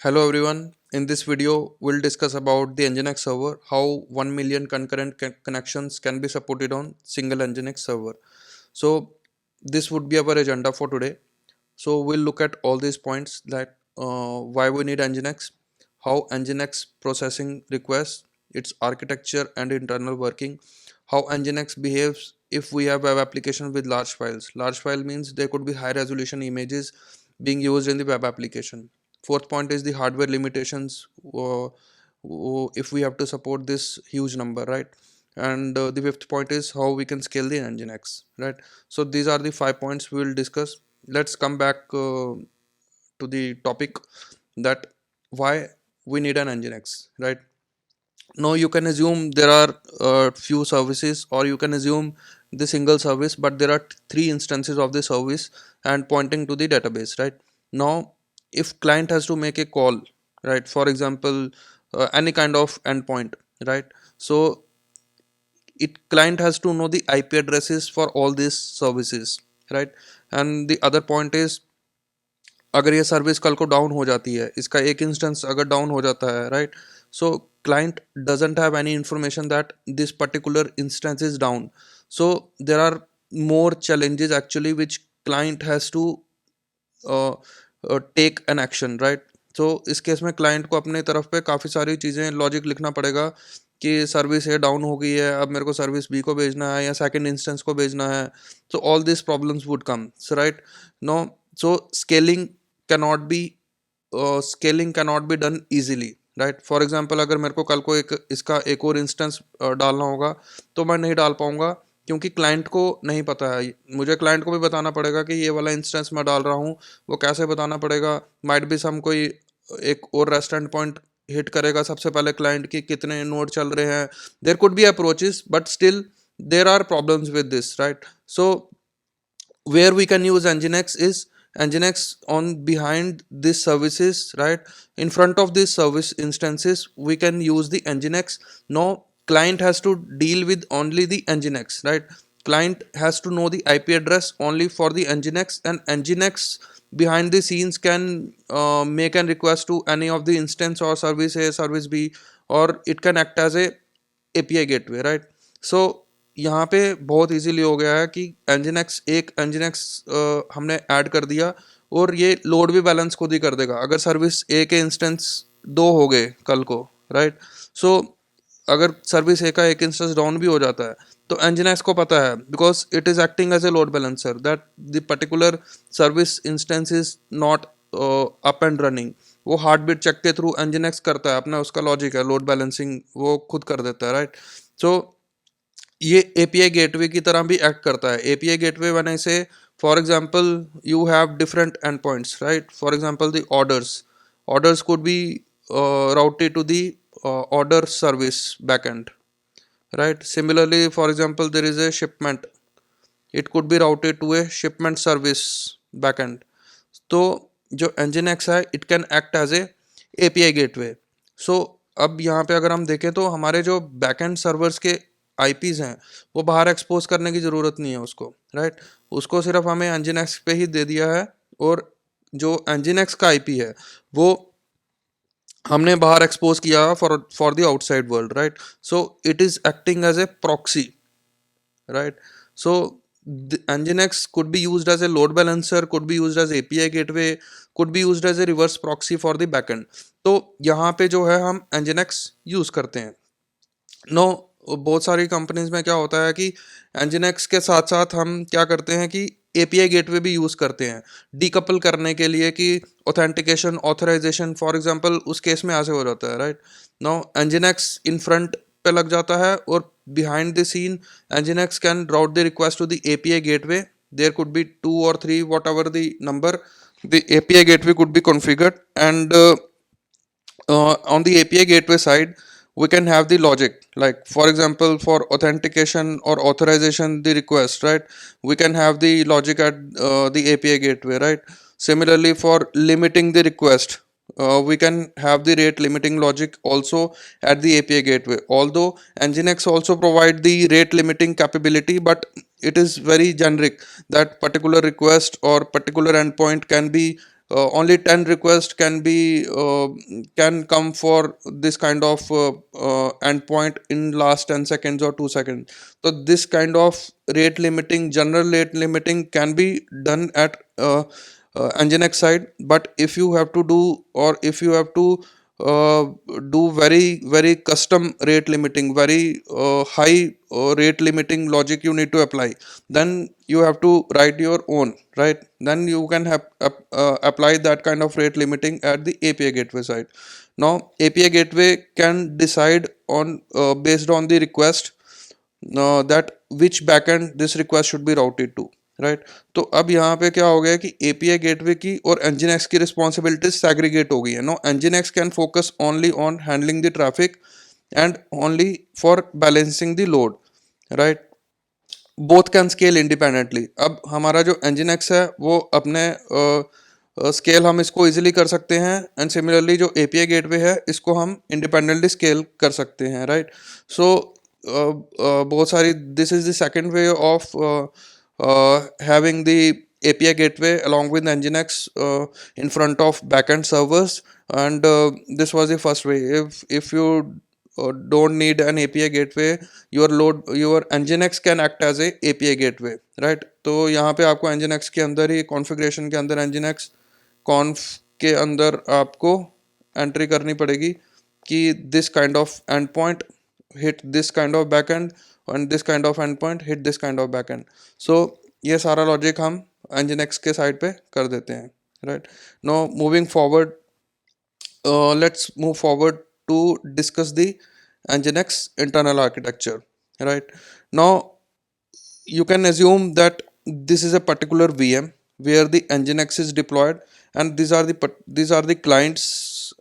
Hello everyone. In this video, we'll discuss about the Nginx server, how 1 million concurrent connections can be supported on single Nginx server. So this would be our agenda for today. So we'll look at all these points that why we need Nginx, how Nginx processing requests, its architecture and internal working, how Nginx behaves if we have web application with large files. Large file means there could be high resolution images being used in the web application. Fourth point is the hardware limitations if we have to support this huge number, right? And the fifth point is how we can scale the Nginx, right? So these are the 5 points we will discuss. Let's come back to the topic that why we need an Nginx, right? Now you can assume there are few services, or you can assume the single service, but there are three instances of the service and pointing to the database, right? Now if client has to make a call, right, for example, any kind of endpoint, right? So it client has to know the IP addresses for all these services, right? And the other point is, अगर ये service कल को down हो जाती है, इसका एक instance अगर डाउन हो जाता है, right? So client doesn't have any information that this particular instance is down. So there are more challenges actually which client has to take an action, right? So इस केस में client को अपने तरफ पे काफ़ी सारी चीज़ें लॉजिक लिखना पड़ेगा कि सर्विस ए डाउन हो गई है, अब मेरे को सर्विस बी को भेजना है या सेकंड इंस्टेंस को भेजना है. So all these problems would come, so right? No, so scaling cannot be done easily, right? For example अगर मेरे को कल को एक इसका एक और इंस्टेंस डालना होगा तो मैं नहीं डाल पाऊंगा, क्योंकि क्लाइंट को नहीं पता है. मुझे क्लाइंट को भी बताना पड़ेगा कि ये वाला इंस्टेंस मैं डाल रहा हूँ. वो कैसे बताना पड़ेगा? माइट बी सम कोई एक और रेस्टोरेंट पॉइंट हिट करेगा सबसे पहले क्लाइंट की कितने नोड चल रहे हैं. There could be approaches, but still there are problems with this, right? So where we can use nginx is nginx on behind these services, right? In front of these service instances we can use the nginx. Now client has to deal with only the nginx, right? Client has to know the IP address only for the nginx, and nginx behind the scenes can make a request to any of the instance or service A, service B, or it can act as a API gateway, right? So यहाँ पे बहुत easily हो गया है कि एंजिनेक्स हमने add कर दिया और ये लोड भी बैलेंस खुद ही कर देगा. अगर सर्विस ए के इंस्टेंस दो हो गए कल को, राइट? सो अगर सर्विस ए का एक इंस्टेंस डाउन भी हो जाता है तो एंजिनेक्स को पता है, because it is acting as a load balancer, that the particular service instance is not up and running. वो हार्ट बीट चेक के थ्रू एंजिनेक्स करता है अपना, उसका लॉजिक है, लोड बैलेंसिंग वो खुद कर देता है, राइट? सो ये एपीआई गेटवे की तरह भी एक्ट करता है. एपीआई गेटवे बने से, for example, you have different and points, right? For example the orders could be routed to the order service backend, right? Similarly, for example, there is a shipment, it could be routed to a shipment service backend. तो जो nginx है, it can act as a API gateway. So अब यहाँ पे अगर हम देखें तो हमारे जो बैकएंड सर्वर्स के आईपीज हैं वो बाहर एक्सपोज करने की ज़रूरत नहीं है उसको, राइट? उसको सिर्फ हमें nginx पे ही दे दिया है, और जो nginx का आईपी है वो हमने बाहर एक्सपोज किया for the outside world, right? So it is acting as a proxy, right? So the nginx could be used as a load balancer, could be used as API gateway, could be used as a reverse proxy for the backend. तो यहाँ पे जो है हम nginx use करते हैं. No, बहुत सारी कंपनीज में क्या होता है कि nginx के साथ साथ हम क्या करते हैं कि API गेटवे भी यूज़ करते हैं डीकपल करने के लिए, कि ऑथेंटिकेशन ऑथराइजेशन फॉर एग्जांपल उस केस में ऐसे हो जाता है, right? Now nginx in front पे लग जाता है, और behind the scene nginx can route the request to the API gateway. There could be two or three, whatever the number, the API gateway could be configured, and on the API gateway side we can have the logic, like for example for authentication or authorization the request, right? We can have the logic at the API gateway, right? Similarly, for limiting the request, we can have the rate limiting logic also at the API gateway. Although nginx also provide the rate limiting capability, but it is very generic, that particular request or particular endpoint can be only 10 requests can come for this kind of endpoint in last 10 seconds or 2 seconds. So this kind of rate limiting, general rate limiting, can be done at Nginx side. But if you have to do, or if you have to uh, do very custom rate limiting, very high rate limiting logic you need to apply, then you have to write your own, right? Then you can have apply that kind of rate limiting at the API gateway side. Now API gateway can decide on based on the request that which backend this request should be routed to, right तो अब यहाँ पे क्या हो गया कि API gateway की और Nginx की रिस्पॉन्सिबिलिटीज सैग्रीगेट हो गई है. Now Nginx can focus only on handling the traffic and only for balancing the load, right. Both can scale independently. अब हमारा जो Nginx है वो अपने स्केल हम इसको इजीली कर सकते हैं, एंड सिमिलरली जो एपीआई गेटवे है इसको हम इंडिपेंडेंटली स्केल कर सकते हैं, राइट. सो बहुत सारी, this is the second way of having the API gateway along with Nginx in front of backend servers, and this was the first way. If you don't need an API gateway, your Nginx can act as a API gateway, right. तो यहाँ पे आपको Nginx के अंदर ही configuration के अंदर Nginx conf के अंदर आपको एंट्री करनी पड़ेगी कि this kind of endpoint hit this kind of backend and this kind of endpoint hit this kind of backend. So ये सारा लॉजिक हम Nginx के साइड पे कर देते हैं, right. Now moving forward, let's move forward to discuss the Nginx internal architecture, right. Now you can assume that this is a particular VM where the Nginx is deployed, and these are the clients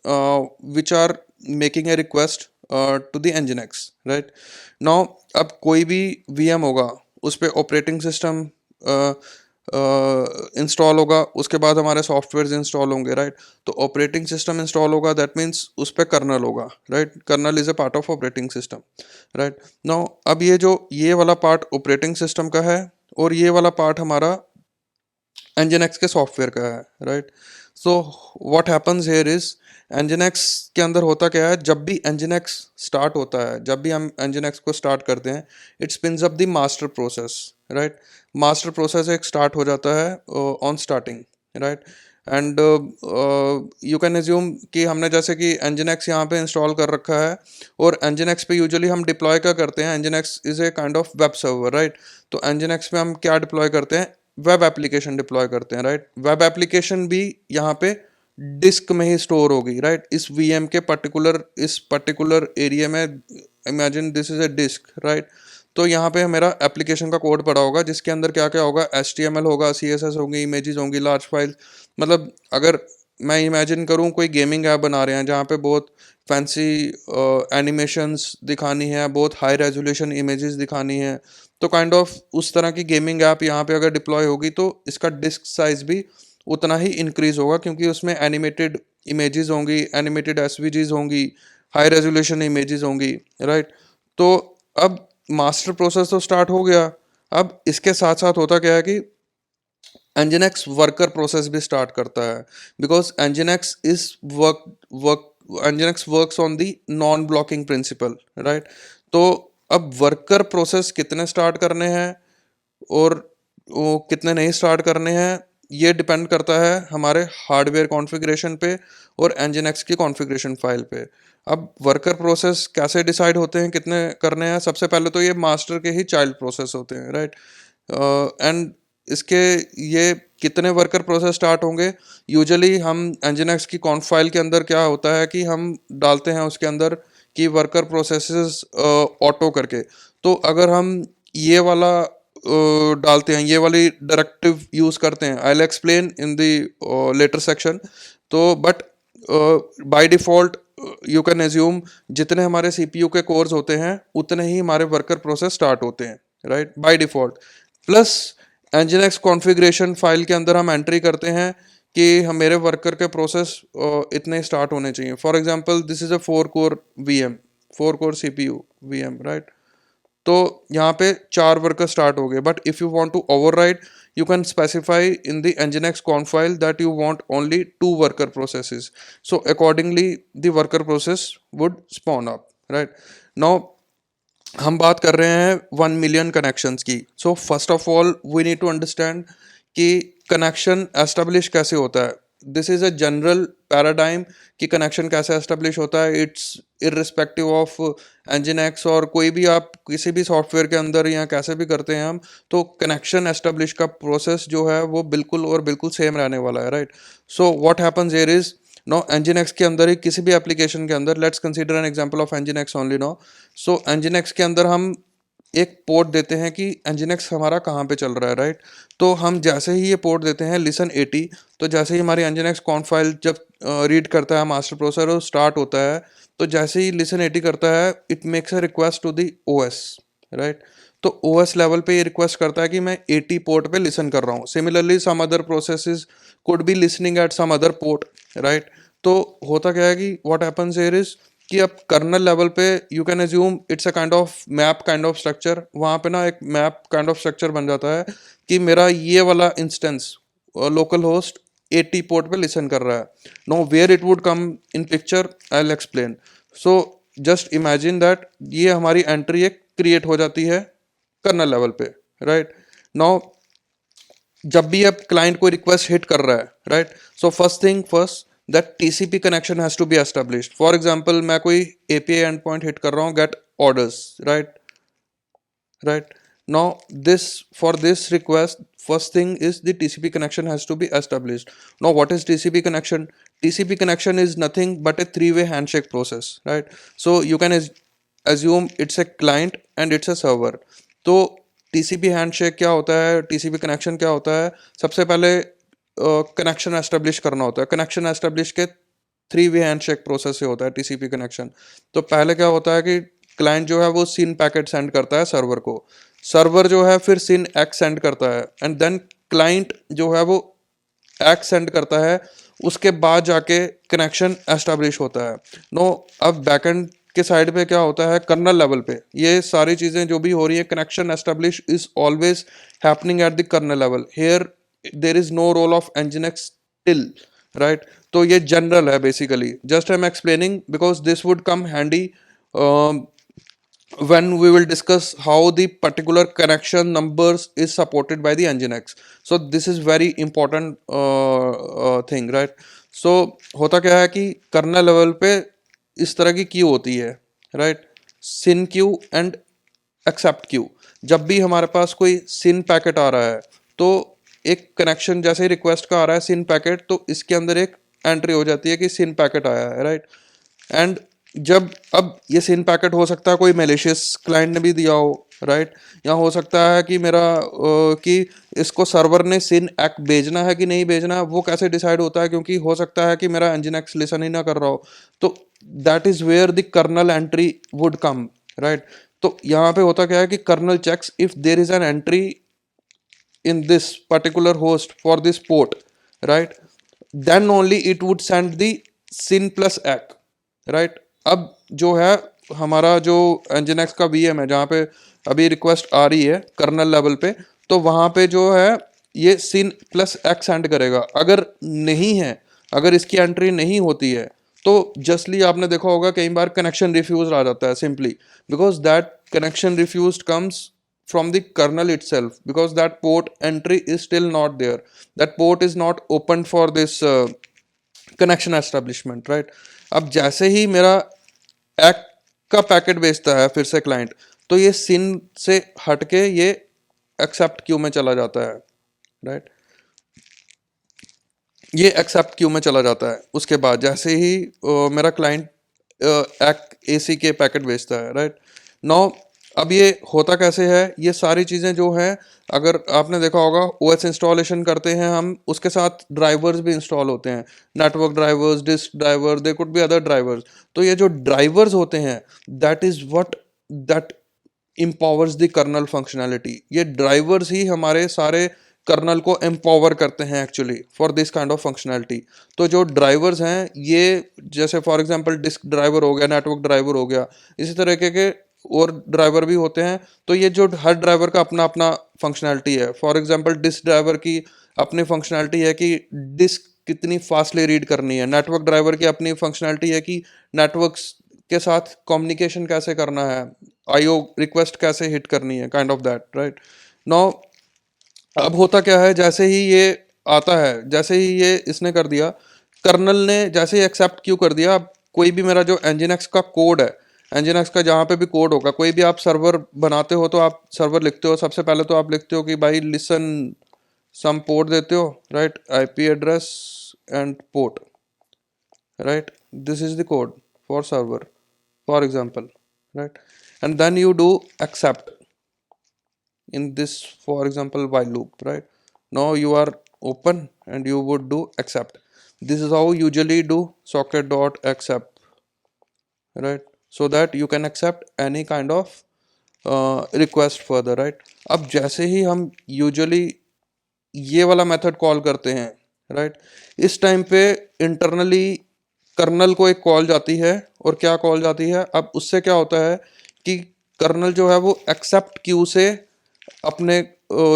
which are making a request to the Nginx, right. Now अब कोई भी VM होगा उस पर operating system install होगा, उसके बाद हमारे सॉफ्टवेयर इंस्टॉल होंगे, राइट. तो ऑपरेटिंग सिस्टम इंस्टॉल होगा, दैट मीन्स उस पर कर्नल होगा, right. Kernel is a part of operating system, right. Now अब ये वाला पार्ट ऑपरेटिंग सिस्टम का है और ये वाला पार्ट हमारा Nginx के सॉफ्टवेयर का है, right. So what happens here is, Nginx के अंदर होता क्या है, जब भी Nginx स्टार्ट होता है, जब भी हम Nginx को स्टार्ट करते हैं, it spins up the master process, right. Master process एक स्टार्ट हो जाता है on starting, right. And you can assume कि हमने जैसे कि Nginx यहाँ पे इंस्टॉल कर रखा है, और Nginx पे यूजुअली हम डिप्लॉय क्या करते हैं, Nginx is a kind of web server, right. तो Nginx पे हम क्या डिप्लॉय करते हैं, वेब एप्लीकेशन डिप्लॉय करते हैं, राइट. वेब एप्लीकेशन भी यहाँ पे डिस्क में ही स्टोर होगी, राइट. इस VM के इस पर्टिकुलर एरिया में, imagine this is a disk, right. तो यहाँ पे मेरा एप्लीकेशन का कोड पड़ा होगा जिसके अंदर क्या क्या होगा, HTML होगा, CSS होंगी, इमेजेस होंगी, लार्ज फाइल. मतलब अगर मैं इमेजिन करूँ कोई गेमिंग ऐप बना रहे हैं जहाँ पे बहुत फैंसी एनिमेशंस दिखानी है, बहुत हाई रेजोल्यूशन इमेजेस दिखानी है, तो काइंड ऑफ उस तरह की गेमिंग ऐप यहाँ पे अगर डिप्लॉय होगी तो इसका डिस्क साइज भी उतना ही इंक्रीज होगा, क्योंकि उसमें एनिमेटेड इमेजेस होंगी, एनिमेटेड SVGs होंगी, हाई रेजोल्यूशन इमेजेस होंगी, राइट. तो अब मास्टर प्रोसेस तो स्टार्ट हो गया. अब इसके साथ साथ होता क्या है कि Nginx वर्कर प्रोसेस भी स्टार्ट करता है, because Nginx works on the non blocking principle, right. तो अब वर्कर प्रोसेस कितने स्टार्ट करने हैं और वो कितने नहीं स्टार्ट करने हैं, ये डिपेंड करता है हमारे हार्डवेयर कॉन्फ़िगरेशन पे और Nginx की कॉन्फ़िगरेशन फाइल पे. अब वर्कर प्रोसेस कैसे डिसाइड होते हैं कितने करने हैं, सबसे पहले तो ये मास्टर के ही चाइल्ड प्रोसेस होते हैं, राइट. एंड इसके ये कितने वर्कर प्रोसेस स्टार्ट होंगे, यूजुअली हम Nginx की कॉन्फ फाइल के अंदर क्या होता है कि हम डालते हैं उसके अंदर कि वर्कर प्रोसेसेस ऑटो करके. तो अगर हम ये वाला डालते हैं, ये वाली डायरेक्टिव यूज़ करते हैं, I will explain in the later section. तो but by default you can assume जितने हमारे CPU के कोर्स होते हैं उतने ही हमारे वर्कर प्रोसेस स्टार्ट होते हैं, right, by default. Plus Nginx configuration file के अंदर हम एंट्री करते हैं कि हम मेरे वर्कर के प्रोसेस इतने स्टार्ट होने चाहिए. For example this is a 4 core VM, 4 core CPU VM, राइट. तो यहाँ पे 4 वर्कर स्टार्ट हो गए, but if you want to override you can specify in the nginx conf file that you want only 2 worker processes. So accordingly the worker process would spawn up, right? Now हम बात कर रहे हैं 1 million connections की. So first of all we need to understand कि connection establish कैसे होता है. This is a general paradigm कि कनेक्शन कैसे एस्टेब्लिश होता है. इट्स इररिस्पेक्टिव ऑफ एनजिन और कोई भी आप किसी भी सॉफ्टवेयर के अंदर या कैसे भी करते हैं हम, तो कनेक्शन एस्टेब्लिश का प्रोसेस जो है वो बिल्कुल और बिल्कुल सेम रहने वाला है, right? So what happens here is, now nginx के अंदर ही किसी भी एप्लीकेशन के अंदर, let's consider an example of nginx only now. So nginx के अंदर हम एक पोर्ट देते हैं कि nginx हमारा कहाँ पे चल रहा है, राइट? तो हम जैसे ही ये पोर्ट देते हैं listen 80, तो जैसे ही हमारी nginx conf फाइल जब रीड करता है मास्टर प्रोसेसर और स्टार्ट होता है, तो जैसे ही listen 80 करता है it makes a request to the OS, राइट? तो OS लेवल पे ये रिक्वेस्ट करता है कि मैं 80 पोर्ट पे लिसन कर रहा हूँ. Similarly some other processes could be listening at some other port, right? तो होता क्या है कि व्हाट हैपेंस हियर इज कि अब कर्नल लेवल पे you can assume it's a kind of map kind of structure. वहाँ पे ना एक मैप काइंड ऑफ स्ट्रक्चर बन जाता है कि मेरा ये वाला इंस्टेंस लोकल होस्ट 80 पोर्ट पे लिसन कर रहा है. Now where it would come in picture I will explain. So just imagine that ये हमारी एंट्री एक क्रिएट हो जाती है कर्नल लेवल पे, राइट? नाउ जब भी अब क्लाइंट कोई रिक्वेस्ट हिट कर रहा है, right? So first thing first that TCP connection has to be established. For example मैं कोई एपीआई एंड पॉइंट हिट कर रहा हूँ, get orders, right? Now this, for this request, first thing is the TCP connection has to be established. Now what is TCP connection? TCP connection is nothing but a three-way handshake process, right? So you can assume it's a client and it's a server. तो TCP handshake क्या होता है, TCP connection क्या होता है? सबसे पहले connection establish करना होता है. कनेक्शन एस्टेब्लिश के 3-वे हैंडशेक प्रोसेस से होता है टीसीपी कनेक्शन. तो पहले क्या होता है कि क्लाइंट जो है वो सिन पैकेट सेंड करता है सर्वर को, सर्वर जो है फिर सिन एक्स सेंड करता है, एंड देन क्लाइंट जो है वो एक्स सेंड करता है. उसके बाद जाके कनेक्शन एस्टेब्लिश होता है. नो अब बैकएंड के साइड पे क्या होता है, कर्नल लेवल पे ये सारी चीज़ें जो भी हो रही है, connection establish is always happening at the kernel level. Here there is no role of nginx till, right? तो ये जनरल है basically. Just I am explaining because this would come handy when we will discuss how the particular connection numbers is supported by the nginx. So this is very important thing, right? So होता क्या है कि colonel level पे इस तरह की queue होती है, right? SYN queue and accept queue. जब भी हमारे पास कोई सिन पैकेट आ रहा है, तो एक कनेक्शन जैसे ही रिक्वेस्ट का आ रहा है सिन पैकेट, तो इसके अंदर एक एंट्री हो जाती है कि सिन पैकेट आया है, राइट? एंड जब अब ये सिन पैकेट हो सकता है कोई मेलिशियस क्लाइंट ने भी दिया हो, राइट? या हो सकता है कि मेरा कि इसको सर्वर ने सिन एक्ट भेजना है कि नहीं भेजना, वो कैसे डिसाइड होता है? क्योंकि हो सकता है कि मेरा nginx लिसन ही ना कर रहा हो. तो that is where the kernel entry would come, right? तो यहाँ पे होता क्या है कि kernel checks if there is an entry in this particular host for this port, right? Then only it would send the sin plus ACK, right? अब जो है हमारा जो nginx का VM है जहाँ पे अभी रिक्वेस्ट आ रही है कर्नल लेवल पे, तो वहाँ पे जो है ये sin प्लस ACK सेंड करेगा. अगर नहीं है, अगर इसकी एंट्री नहीं होती है, तो जस्टली आपने देखा होगा कई बार कनेक्शन रिफ्यूज आ जाता है, simply because that connection refuse comes from the kernel itself, because that port entry is still not there, that port is not open for this connection establishment, right? अब जैसे ही मेरा एक का पैकेट भेजता है फिर से क्लाइंट, तो ये सिन से हटके ये एक्सेप्ट क्यू में चला जाता है, राइट? ये एक्सेप्ट क्यू में चला जाता है. उसके बाद जैसे ही मेरा क्लाइंट एक एसी के पैकेट भेजता है, राइट? नाउ अब ये होता कैसे है, ये सारी चीज़ें जो हैं, अगर आपने देखा होगा ओएस इंस्टॉलेशन करते हैं हम, उसके साथ ड्राइवर्स भी इंस्टॉल होते हैं, network drivers, disk driver, they could be other drivers. तो ये जो ड्राइवर्स होते हैं, that is what that empowers the kernel functionality. ये ड्राइवर्स ही हमारे सारे कर्नल को एम्पावर करते हैं actually for this kind of functionality. तो जो ड्राइवर्स हैं ये, जैसे फॉर एग्जांपल डिस्क ड्राइवर हो गया, नेटवर्क ड्राइवर हो गया, इसी तरीके के और ड्राइवर भी होते हैं, तो ये जो हर ड्राइवर का अपना अपना फंक्शनैलिटी है। फॉर एग्जांपल डिस्क ड्राइवर की अपनी फंक्शनैलिटी है कि डिस्क कितनी फास्टली रीड करनी है, नेटवर्क ड्राइवर की अपनी फंक्शनैलिटी है कि नेटवर्क्स के साथ कम्युनिकेशन कैसे करना है, आईओ रिक्वेस्ट कैसे हिट करनी है, kind of that, right. Now अब होता क्या है, जैसे ही ये आता है, जैसे ही ये इसने कर दिया, कर्नल ने जैसे ही एक्सेप्ट क्यों कर दिया, अब कोई भी मेरा जो एनजिन का कोड है, एनजिन का जहाँ पे भी कोड होगा, कोई भी आप सर्वर बनाते हो तो आप सर्वर लिखते हो, सबसे पहले तो आप लिखते हो कि भाई लिसन सम पोर्ट देते हो, right, IP address and port, right, this is the code for server, for example, right, and then you do accept in this, for example, while loop, right? Now you are open and you would do accept. This is how usually do socket dot accept, right? So that you can accept any kind of request further, right? अब जैसे ही हम usually ये वाला method call करते हैं, right, इस time पे internally colonel को एक कॉल जाती है, और क्या कॉल जाती है, अब उससे क्या होता है कि कर्नल जो है वो एक्सेप्ट क्यू से अपने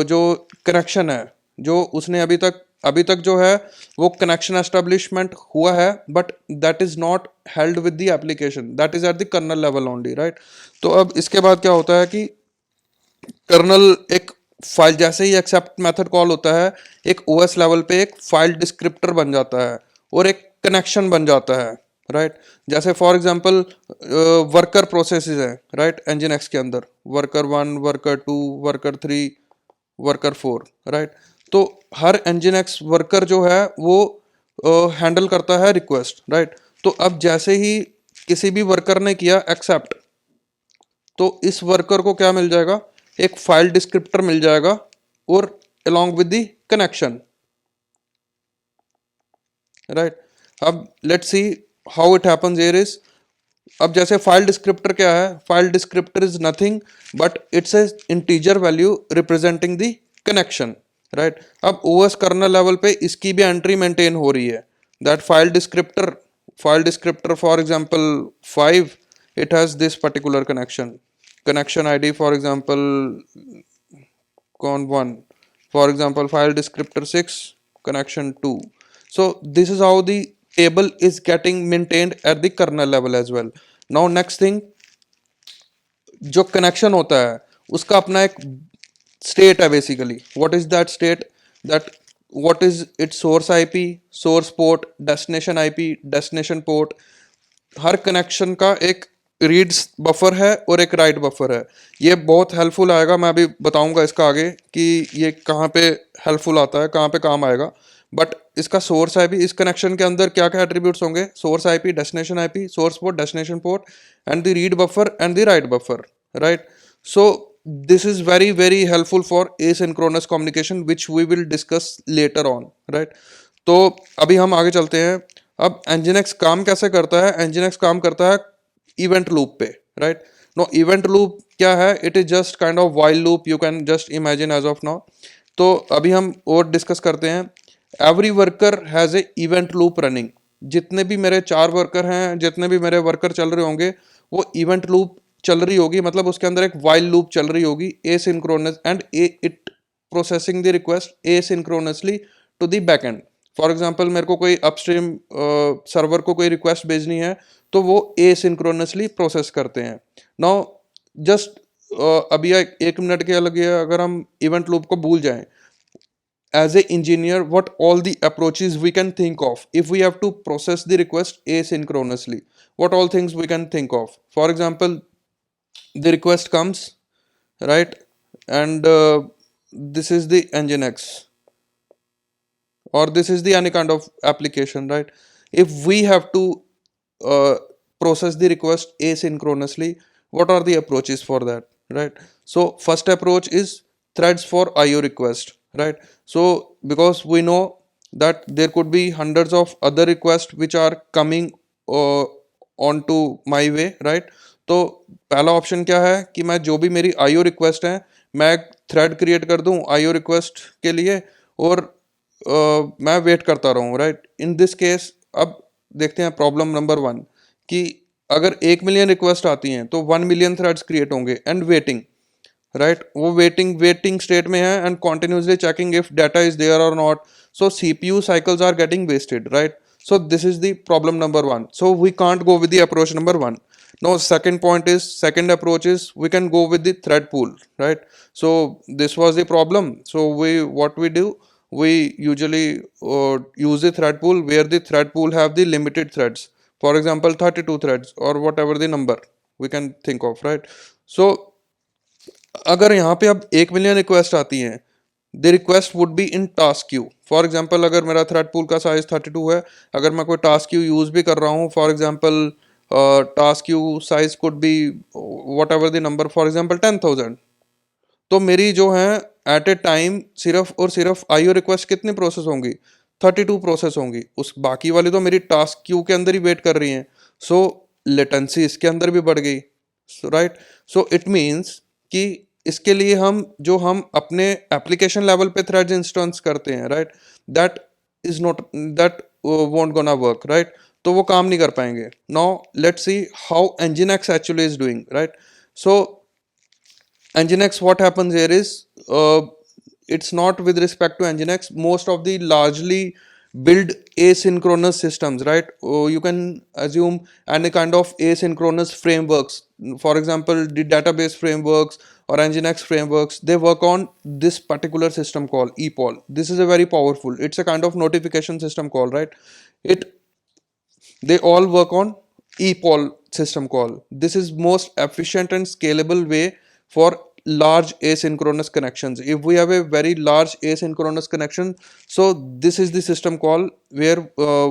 जो कनेक्शन है, जो उसने अभी तक जो है वो कनेक्शन एस्टेब्लिशमेंट हुआ है, but that is not held with the application, that is at the kernel level only, right. तो अब इसके बाद क्या होता है कि कर्नल एक फाइल, जैसे ही एक्सेप्ट मेथड कॉल होता है, एक ओएस लेवल पे एक फाइल डिस्क्रिप्टर बन जाता है और एक कनेक्शन बन जाता है, राइट। जैसे फॉर एग्जांपल वर्कर प्रोसेसेस है, राइट, एनजिन एक्स के अंदर worker 1, worker 2, worker 3, worker 4, right. तो हर एनजिन एक्स वर्कर जो है वो हैंडल करता है रिक्वेस्ट, राइट। तो अब जैसे ही किसी भी वर्कर ने किया एक्सेप्ट, तो इस वर्कर को क्या मिल जाएगा, एक फाइल डिस्क्रिप्टर मिल जाएगा और along with the connection, right. अब let's see how it happens here is, अब जैसे फाइल डिस्क्रिप्टर क्या है, file descriptor is nothing but it's a integer value representing the connection, right. अब ओएस कर्नल लेवल पे इसकी भी एंट्री मेंटेन हो रही है, that file descriptor for example 5, it has this particular connection id, for example con1, for example file descriptor 6, connection 2. So this is how the table is getting maintained at the kernel level as well. Now next thing, जो connection होता है उसका अपना एक state है basically, what is that state, that what is it's source IP, source port, destination IP, destination port. Her connection का एक reads buffer है और एक राइट बफर है। ये बहुत हेल्पफुल आएगा, मैं अभी बताऊंगा इसका आगे कि ये कहाँ पे हेल्पफुल आता है, कहाँ पे काम आएगा। बट इसका सोर्स आईपी, इस कनेक्शन के अंदर क्या क्या एट्रीब्यूट्स होंगे, source IP, destination IP, source port, destination port and the read buffer and the right buffer, right. So this is very very helpful for asynchronous communication which we will discuss later on, right। तो अभी हम आगे चलते हैं। अब nginx काम कैसे करता है, nginx काम करता है इवेंट लूप पे, राइट। नो इवेंट लूप क्या है, it is just kind of while loop, you can just imagine as of now. तो अभी हम और डिस्कस करते हैं। Every worker has a event loop running, जितने भी मेरे 4 वर्कर हैं, जितने भी मेरे वर्कर चल रहे होंगे, वो इवेंट लूप चल रही होगी, मतलब उसके अंदर एक वाइल लूप चल रही होगी, asynchronous and it processing the request asynchronously to the backend. For example मेरे को कोई अपस्ट्रीम सर्वर को कोई रिक्वेस्ट भेजनी है तो वो एसिंक्रोनसली प्रोसेस करते हैं। नाउ जस्ट अभी एक मिनट के लगे अगर हम इवेंट लूप को भूल जाएं, as a engineer what all the approaches we can think of if we have to process the request asynchronously, what all things we can think of. For example, the request comes, right, and this is the nginx or this is the any kind of application, right. If we have to uh, process the request asynchronously, what are the approaches for that, right. So first approach is threads for IO request, right. So because we know that there could be hundreds of other requests which are coming onto my way, right. तो पहला option क्या है कि मैं जो भी मेरी IO request है मैं एक थ्रेड क्रिएट कर दूं IO रिक्वेस्ट के लिए और मैं वेट करता रहूं, राइट। इन दिस केस अब देखते हैं प्रॉब्लम नंबर 1 कि अगर 1 मिलियन रिक्वेस्ट आती हैं तो 1 मिलियन थ्रेड्स क्रिएट होंगे एंड वेटिंग, राइट, वो वेटिंग स्टेट में है and continuously checking if data is there और not. So CPU cycles are getting wasted, right. So this is the problem number one. So we can't go with the approach number one. Now second approach is we can go with the thread pool, right? So this was the problem. So what we do, we usually use the thread pool where the thread pool have the limited threads. For example, 32 threads or whatever the number we can think of, right? So अगर यहाँ पे अब 1 million request आती हैं, the request would be in task Q. For example अगर मेरा thread pool का size 32 है, अगर मैं कोई टास्क क्यू यूज भी कर रहा हूँ, for example task queue size could be what ever the number, for example 10,000, तो मेरी जो है एट ए टाइम सिर्फ और सिर्फ आईओ रिक्वेस्ट कितनी प्रोसेस होंगी, 32 प्रोसेस होंगी. उस बाकी वाली तो मेरी टास्क क्यू के अंदर ही वेट कर रही हैं. सो लेटेंसी इसके अंदर भी बढ़ गई, राइट. सो इट मीन्स कि इसके लिए हम अपने एप्लीकेशन लेवल पे थ्रेड्स इंस्टेंस करते हैं, right, that is not, that won't gonna work, right. तो वो काम नहीं कर पाएंगे. Now let's see how Nginx actually is doing, right. So Nginx, what happens here is it's not with respect to Nginx. Most of the largely build asynchronous systems, right? You can assume any kind of asynchronous frameworks. For example, the database frameworks or Nginx frameworks, they work on this particular system called ePOL. This is a very powerful. It's a kind of notification system call, right? They all work on ePOL system call. This is most efficient and scalable way for large asynchronous connections. If we have a very large asynchronous connection, so this is the system call where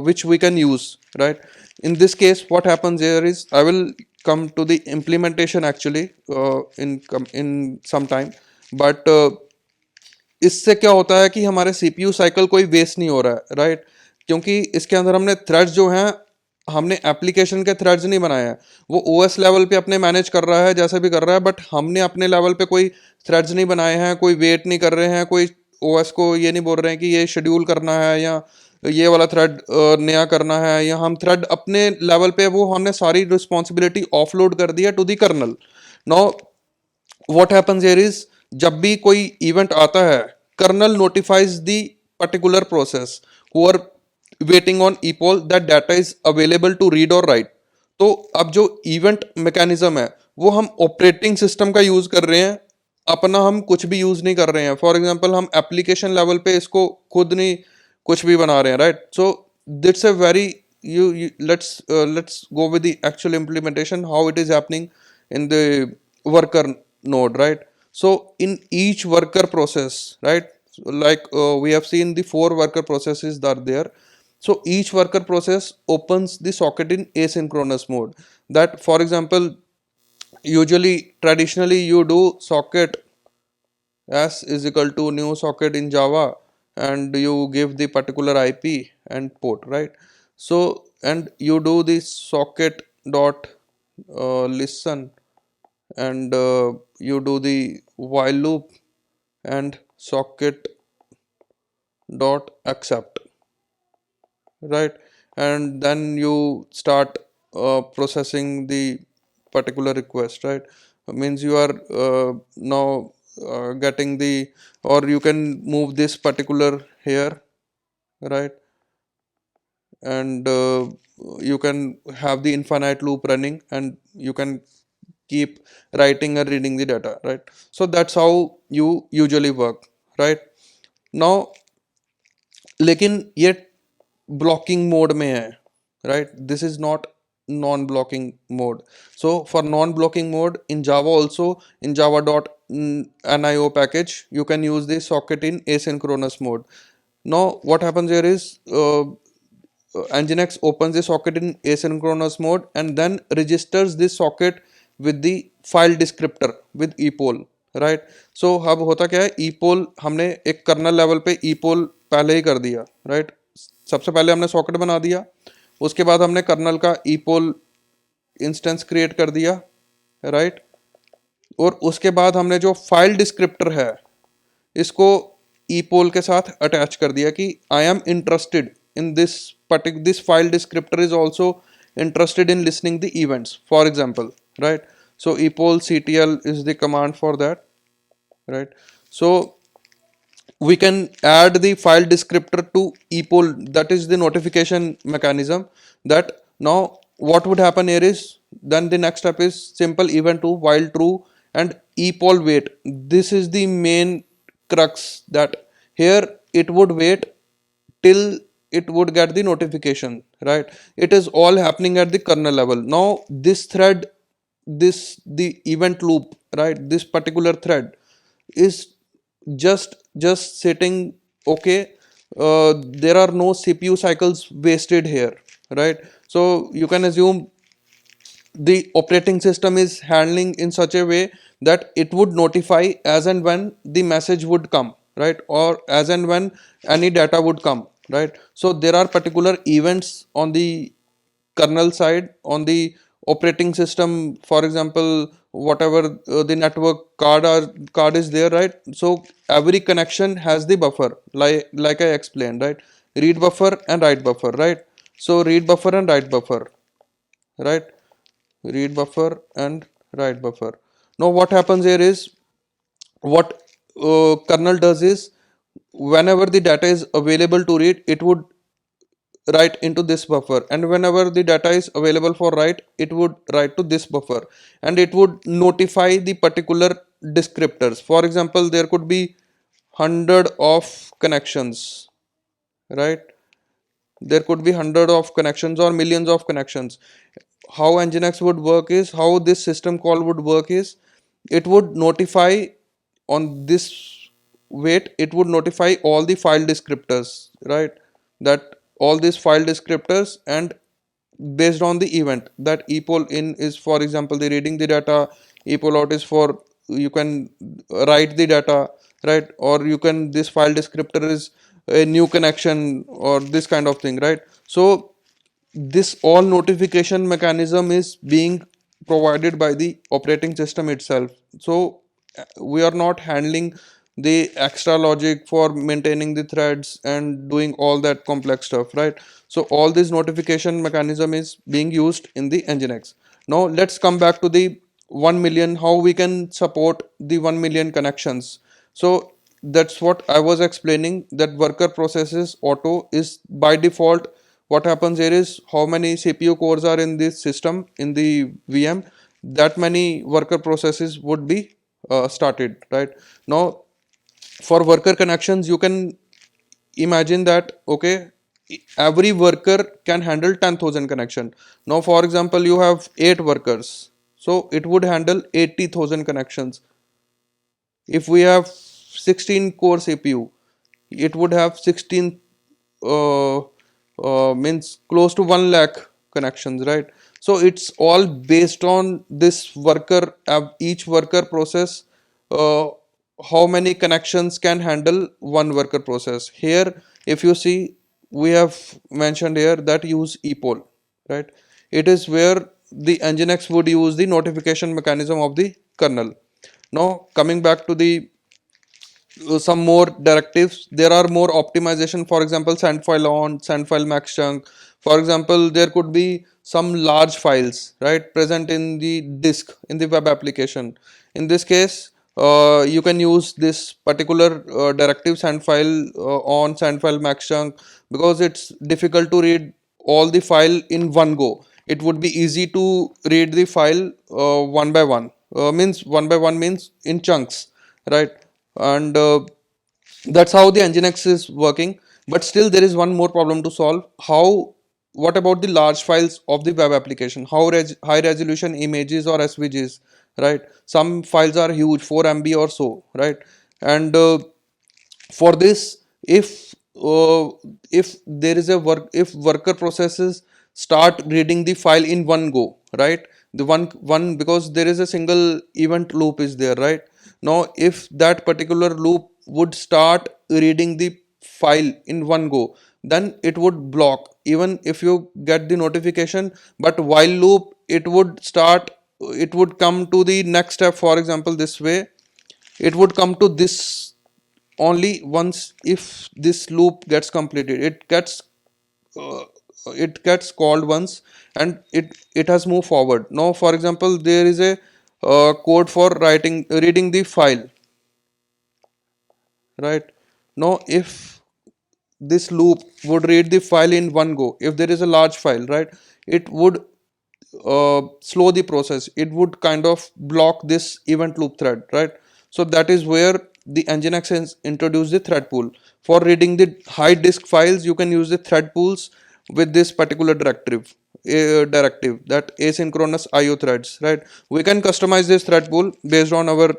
which we can use, right. In this case, what happens here is, I will come to the implementation actually in some time, but इससे क्या होता है कि हमारे CPU cycle कोई waste नहीं हो रहा है, राइट. क्योंकि इसके अंदर हमने थ्रेड्स जो हैं, हमने एप्लीकेशन के थ्रेड्स नहीं बनाए हैं. वो ओएस लेवल पे अपने मैनेज कर रहा है जैसे भी कर रहा है, बट हमने अपने लेवल पे कोई थ्रेड्स नहीं बनाए हैं, कोई वेट नहीं कर रहे हैं, कोई ओएस को ये नहीं बोल रहे हैं कि ये शेड्यूल करना है या ये वाला थ्रेड नया करना है, या हम थ्रेड अपने लेवल पे वो हमने सारी रिस्पॉन्सिबिलिटी ऑफलोड कर दिया to the kernel. Now what happens here is, जब भी कोई इवेंट आता है, kernel notifies the particular process who are waiting on ePOL that data is available to read और राइट. तो अब जो इवेंट मैकेनिज्म है वो हम ऑपरेटिंग सिस्टम का यूज कर रहे हैं, अपना हम कुछ भी यूज नहीं कर रहे हैं. फॉर एग्जांपल हम एप्लीकेशन लेवल पे इसको खुद नहीं कुछ भी बना रहे हैं, right. So that's a very you let's go with the actual implementation, how it is happening in the worker node, right. So in each worker process, right, like we have seen the 4 worker processes that are there. So each worker process opens the socket in asynchronous mode. That, for example, usually traditionally you do socket s is equal to new socket in Java, and you give the particular IP and port, right. So and you do the socket dot listen, and you do the while loop and socket dot accept, right. And then you start processing the particular request, right. Means you are now getting the, or you can move this particular here, right. And you can have the infinite loop running, and you can keep writing and reading the data, right. So that's how you usually work, right. Now लेकिन ये blocking mode में है, right. This is not non blocking mode. So for non blocking mode in Java also, in java.nio package, you can use the socket in asynchronous mode. Now what happens here is, Nginx opens the socket in asynchronous mode and then registers this socket with the file descriptor with ePOL, right. So अब होता क्या है, ePOL हमने एक colonel level पे ePOL पहले ही कर दिया, राइट. सबसे पहले हमने सॉकेट बना दिया, उसके बाद हमने कर्नल का ePOL इंस्टेंस क्रिएट कर दिया, राइट. और उसके बाद हमने जो फाइल डिस्क्रिप्टर है इसको ePOL के साथ अटैच कर दिया कि I am interested in this file descriptor is also interested in listening the events, for example, right? So epoll ctl is the command for that, right? So we can add the file descriptor to epoll, that is the notification mechanism. That now what would happen here is, then the next step is simple event to while true and epoll wait. This is the main crux, that here it would wait till it would get the notification, right? It is all happening at the kernel level. Now this thread, this the event loop, right, this particular thread is just sitting, okay. There are no cpu cycles wasted here, right? So you can assume the operating system is handling in such a way that it would notify as and when the message would come, right, or as and when any data would come, right? So there are particular events on the kernel side, on the operating system, for example, whatever the network card is there, right? So every connection has the buffer, like I explained, right? Read buffer and write buffer, right? So read buffer and write buffer, right? Read buffer and write buffer. Now what happens here is, what kernel does is, whenever the data is available to read, it would write into this buffer, and whenever the data is available for write, it would write to this buffer, and it would notify the particular descriptors. For example, there could be 100 of connections, right? There could be 100 of connections or millions of connections. How nginx would work is, how this system call would work is, it would notify on this wait, it would notify all the file descriptors, right? That all these file descriptors, and based on the event, that epoll in is, for example, the reading the data, epoll out is for you can write the data, right? Or you can, this file descriptor is a new connection or this kind of thing, right? So this all notification mechanism is being provided by the operating system itself. So we are not handling the extra logic for maintaining the threads and doing all that complex stuff, right? So all this notification mechanism is being used in the nginx. Now let's come back to the 1 million, how we can support the 1 million connections. So that's what I was explaining, that worker processes auto is by default. What happens here is, how many cpu cores are in this system, in the vm, that many worker processes would be started, right? Now for worker connections, you can imagine that, okay, every worker can handle 10,000 connection. Now for example, you have 8 workers, so it would handle 80,000 connections. If we have 16 core cpu, it would have 16 uh, means close to 1 lakh connections, right? So it's all based on this worker, each worker process, uh, how many connections can handle one worker process. Here if you see, we have mentioned here that use epoll, right? It is where the nginx would use the notification mechanism of the kernel. Now coming back to the some more directives, there are more optimization, for example, send file on, send file max chunk. For example, there could be some large files, right, present in the disk in the web application. In this case, you can use this particular directive, send file on, send file max chunk, because it's difficult to read all the file in one go. It would be easy to read the file one by one, means one by one means in chunks, right? And that's how the nginx is working. But still there is one more problem to solve. How, what about the large files of the web application? How high resolution images or svgs, right? Some files are huge, 4 MB or so, right? And for this, if there is a if worker processes start reading the file in one go, right? The one because there is a single event loop is there, right? Now if that particular loop would start reading the file in one go, then it would block even if you get the notification. But while loop, it would start, it would come to the next step. For example, this way, it would come to this only once if this loop gets completed. It gets uh, it gets called once and it has moved forward. Now for example, there is a code for reading the file, right? Now if this loop would read the file in one go, if there is a large file, right, it would slow the process, it would kind of block this event loop thread, right? So that is where the nginx has introduced the thread pool. For reading the high disk files, you can use the thread pools with this particular directive, that asynchronous IO threads, right? We can customize this thread pool based on our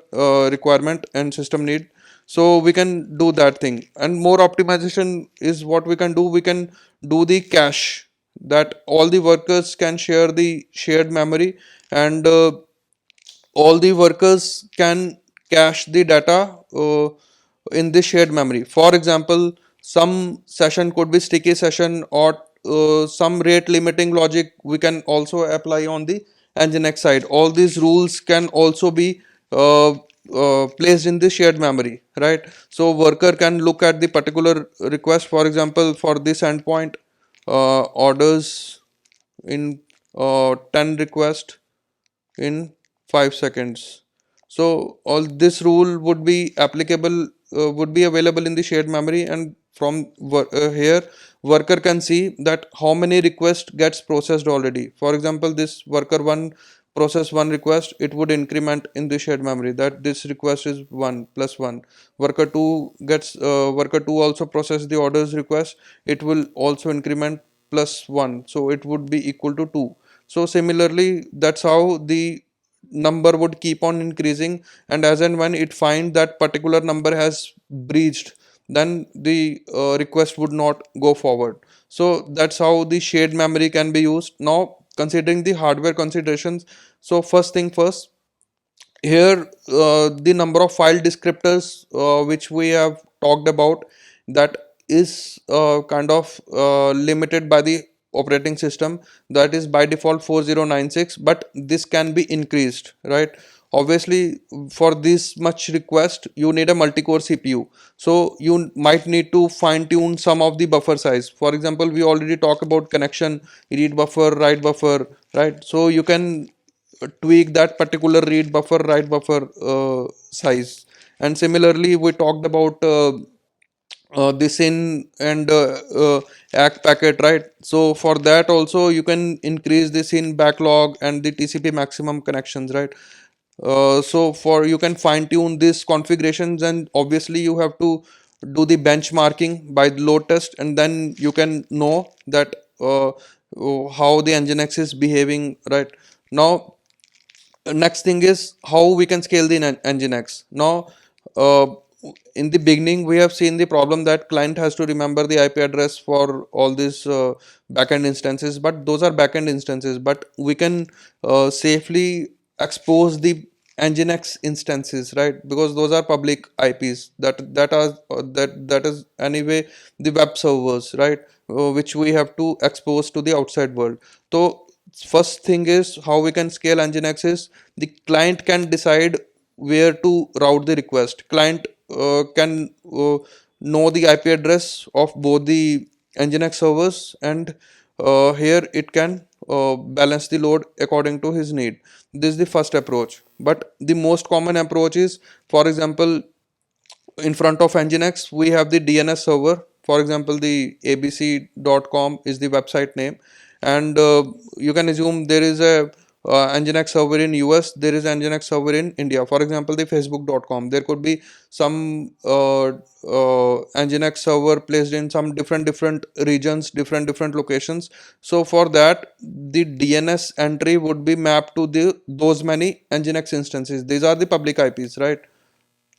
requirement and system need. So we can do that thing, and more optimization is what we can do. We can do the cache, that all the workers can share the shared memory, and all the workers can cache the data in the shared memory. For example, some session could be sticky session, or some rate limiting logic we can also apply on the nginx side. All these rules can also be placed in the shared memory, right? So worker can look at the particular request. For example, for this endpoint, orders in 10 request in 5 seconds. So all this rule would be applicable, would be available in the shared memory, and from here worker can see that how many requests gets processed already. For example, this worker 1 process 1 request, it would increment in the shared memory that this request is 1 plus 1. Worker 2 gets worker 2 also process the orders request, it will also increment plus 1, so it would be equal to 2. So similarly, that's how the number would keep on increasing, and as and when it find that particular number has breached, then the request would not go forward. So that's how the shared memory can be used. Now considering the hardware considerations, so first thing first, here the number of file descriptors which we have talked about, that is kind of limited by the operating system, that is by default 4096, but this can be increased, right? Obviously for this much request you need a multi-core CPU, so you might need to fine tune some of the buffer size. For example, we already talked about connection, read buffer, write buffer, right? So you can tweak that particular read buffer, write buffer size. And similarly we talked about this in and act packet, right? So for that also you can increase this in backlog and the TCP maximum connections, right? So for you can fine tune these configurations, and obviously you have to do the benchmarking by the load test, and then you can know that how the nginx is behaving, right? Now next thing is how we can scale the nginx. Now uh, in the beginning we have seen the problem that client has to remember the IP address for all these backend instances, but those are backend instances, but we can safely expose the nginx instances, right? Because those are public IPs, that is anyway the web servers, right? Which we have to expose to the outside world. So first thing is how we can scale nginx is the client can decide where to route the request. Client can know the IP address of both the nginx servers, and here it can balance the load according to his need. This is the first approach, but the most common approach is, for example, in front of nginx we have the DNS server. For example, the abc.com is the website name, and you can assume there is a nginx server in US, there is nginx server in India. For example, the facebook.com, there could be some nginx server placed in some different regions, different locations. So for that the DNS entry would be mapped to the those many nginx instances. These are the public IPs, right?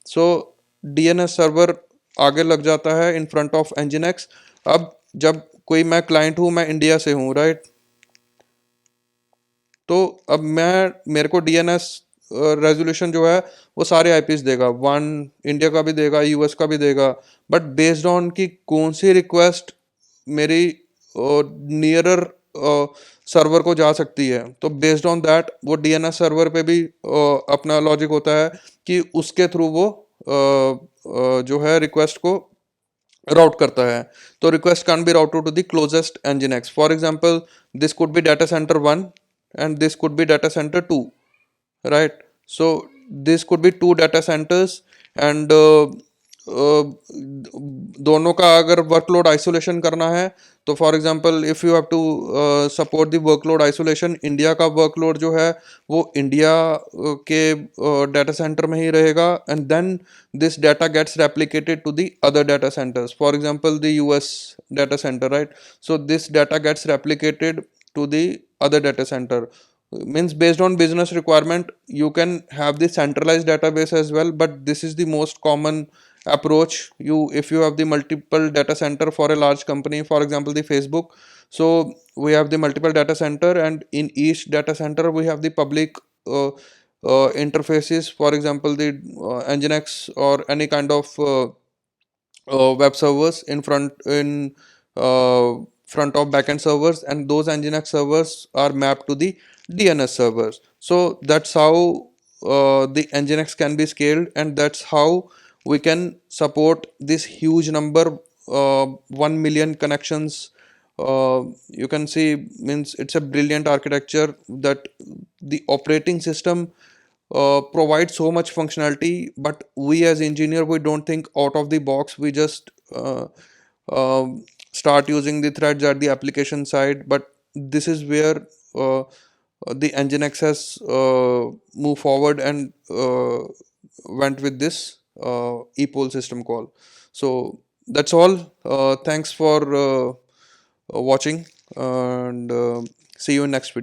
So DNS server आगे लग जाता है in front of nginx. अब जब कोई मैं client हूँ, मैं इंडिया से हूँ, राइट? तो अब मैं मेरे को DNS रेजोल्यूशन जो है वो सारे आईपीस देगा, वन इंडिया का भी देगा, यूएस का भी देगा, बट बेस्ड ऑन कि कौन सी रिक्वेस्ट मेरी नियरर सर्वर को जा सकती है, तो बेस्ड ऑन दैट वो DNS सर्वर पे भी अपना लॉजिक होता है कि उसके थ्रू वो जो है रिक्वेस्ट को राउट करता है, तो request can be routed to the closest nginx. For example, this could be data center 1 and this could be data center 2, right? So this could be two data centers, and uh, दोनों का अगर workload isolation करना है, तो for example if you have to support the workload isolation, India का workload जो है वो इंडिया के डाटा सेंटर में ही रहेगा, and then this data gets replicated to the other data centers, for example the US data center, right? So this data gets replicated to the other data center. Means based on business requirement, you can have the centralized database as well, but this is the most common approach. You, if you have the multiple data center for a large company, for example the Facebook, so we have the multiple data center, and in each data center we have the public interfaces, for example the nginx or any kind of web servers uh, front of backend servers, and those nginx servers are mapped to the DNS servers. So that's how the nginx can be scaled, and that's how we can support this huge number, 1 million connections. You can see, means it's a brilliant architecture that the operating system provides so much functionality, but we as engineer, we don't think out of the box. We just start using the threads at the application side, but this is where the nginx has moved forward and went with this epol system call. So that's all. Thanks for watching, and see you in next video.